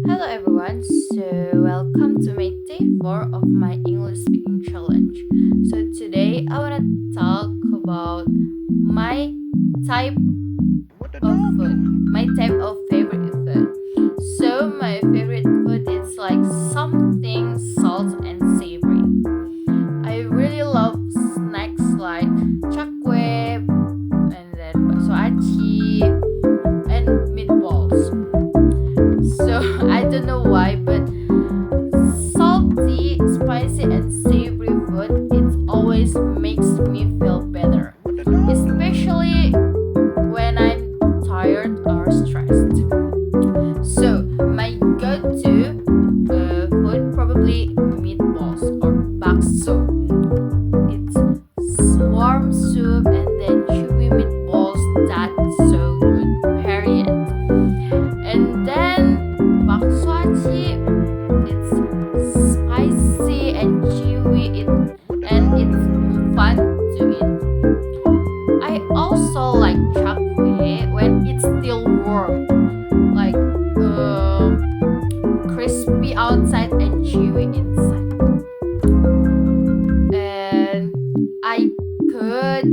Hello everyone, so welcome to my day 4 of my English speaking challenge. So today I want to talk about my type of food, my type of favorite food. So my favorite food is like something salt and savory. I really love snacks like chewy and then bakso aci and meatballs. So I don't know why, but salty, spicy, and savory food it always makes me feel better, especially when I'm tired or stressed. So my go-to food probably meatballs or bakso. It's warm soup and then chewy meatballs that's so good. Period. And then bakso aci, it's spicy and chewy, and it's fun to eat. I also like chakwe when it's still warm, like crispy outside and chewy inside. And I could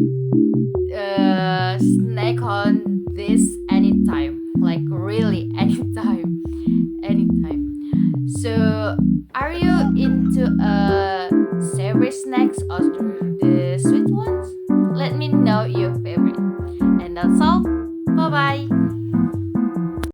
snack on this anytime, like really anytime. So, are you into savory snacks or the sweet ones? Let me know your favorite. And that's all. Bye bye.